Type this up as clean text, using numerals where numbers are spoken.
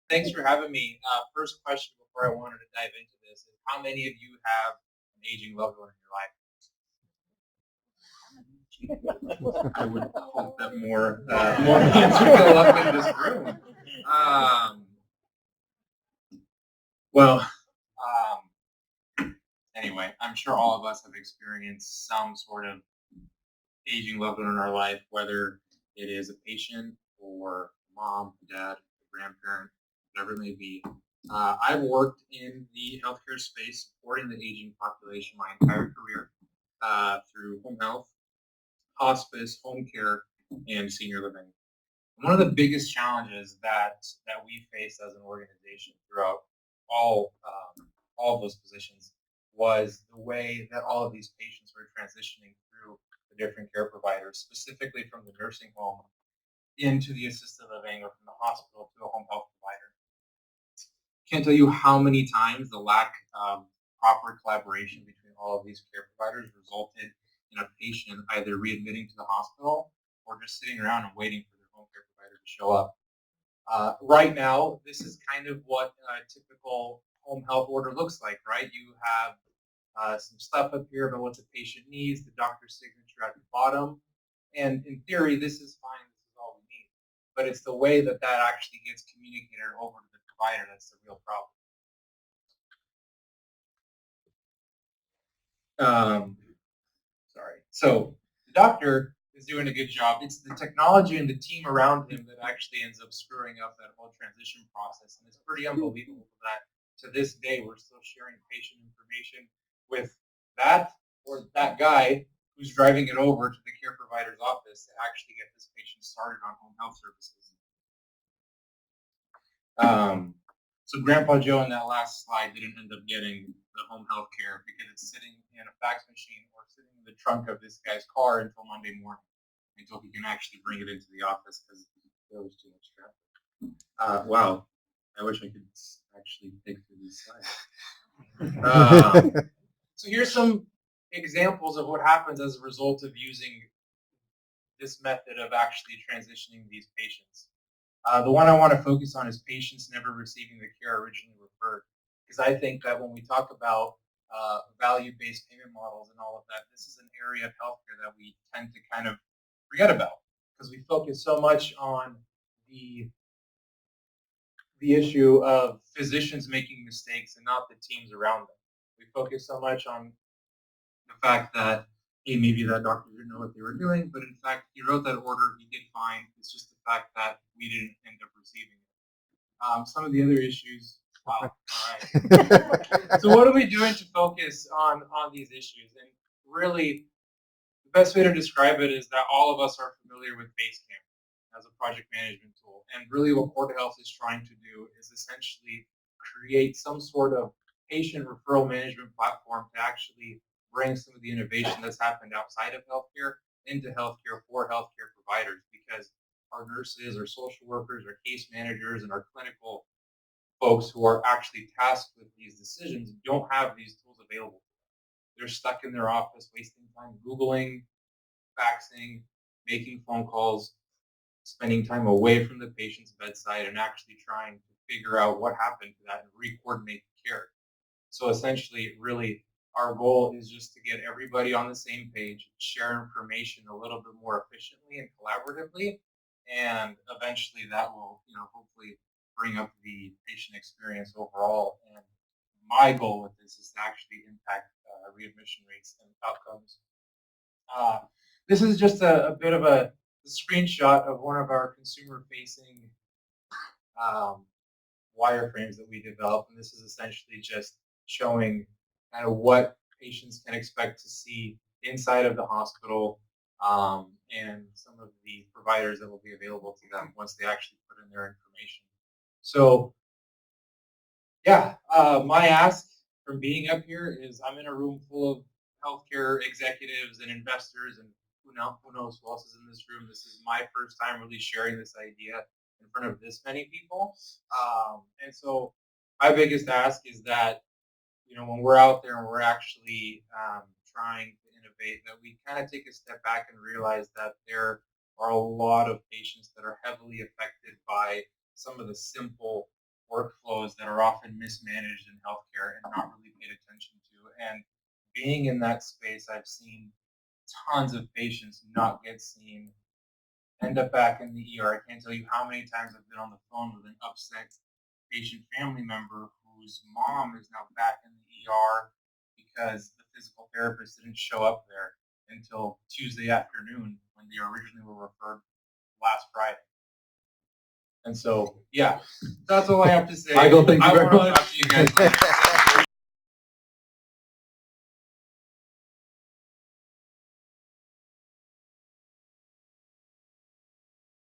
Thanks for having me. First question before I wanted to dive into this is how many of you have an aging loved one in your life? I would hope that more hands would go up in this room. Um, well, anyway, I'm sure all of us have experienced some sort of aging loved one in our life, whether it is a patient or mom, dad, grandparent, whatever it may be. I've worked in the healthcare space supporting the aging population my entire career through home health, hospice, home care, and senior living. One of the biggest challenges that we face as an organization throughout all of those positions was the way that all of these patients were transitioning through the different care providers, specifically from the nursing home into the assisted living or from the hospital to a home health provider. Can't tell you how many times the lack of proper collaboration between all of these care providers resulted in a patient either readmitting to the hospital or just sitting around and waiting for their home care provider to show up. Right now, this is kind of what a typical home health order looks like, right? You have some stuff up here about what the patient needs, the doctor's signature at the bottom, and in theory, this is fine. This is all we need. But it's the way that that actually gets communicated over to the provider that's the real problem. Sorry. So the doctor is doing a good job. It's the technology and the team around him that actually ends up screwing up that whole transition process. And it's pretty unbelievable that to this day we're still sharing patient information with that or that guy who's driving it over to the care provider's office to actually get this patient started on home health services. So Grandpa Joe in that last slide didn't end up getting the home health care because it's sitting in a fax machine or sitting in the trunk of this guy's car until Monday morning, until he can actually bring it into the office because there was too much traffic. Wow, I wish I could actually take through these slides. So here's some examples of what happens as a result of using this method of actually transitioning these patients. The one I want to focus on is patients never receiving the care originally referred, because I think that when we talk about value-based payment models and all of that, this is an area of healthcare that we tend to kind of forget about because we focus so much on the the issue of physicians making mistakes and not the teams around them. We focus so much on the fact that, hey, maybe that doctor didn't know what they were doing, but in fact, he wrote that order, he did fine. It's just the fact that we didn't end up receiving it. Some of the other issues. Wow. All right. So what are we doing to focus on these issues? And really, the best way to describe it is that all of us are familiar with Basecamp as a project management tool. And really, what Coordihealth is trying to do is essentially create some sort of patient referral management platform to actually bring some of the innovation that's happened outside of healthcare into healthcare for healthcare providers, because our nurses, our social workers, our case managers, and our clinical folks who are actually tasked with these decisions don't have these tools available. They're stuck in their office wasting time Googling, faxing, making phone calls, spending time away from the patient's bedside and actually trying to figure out what happened to that and re-coordinate the care. So essentially, really, our goal is just to get everybody on the same page, share information a little bit more efficiently and collaboratively, and eventually that will, hopefully bring up the patient experience overall. And my goal with this is to actually impact readmission rates and outcomes. Uh, this is just a bit of a screenshot of one of our consumer-facing um, wireframes that we developed, and this is essentially just showing kind of what patients can expect to see inside of the hospital and some of the providers that will be available to them once they actually put in their information. So, yeah, my ask from being up here is I'm in a room full of healthcare executives and investors, and who knows who else is in this room. This is my first time really sharing this idea in front of this many people. And so my biggest ask is that, when we're out there and we're actually trying to innovate, that we kind of take a step back and realize that there are a lot of patients that are heavily affected by some of the simple workflows that are often mismanaged in healthcare and not really paid attention to. And being in that space, I've seen tons of patients not get seen, end up back in the ER. I can't tell you how many times I've been on the phone with an upset patient family member whose mom is now back in the ER because the physical therapist didn't show up there until Tuesday afternoon when they originally were referred last Friday. And so, yeah, that's all I have to say. Michael, thank you I very want to much. talk to you guys later.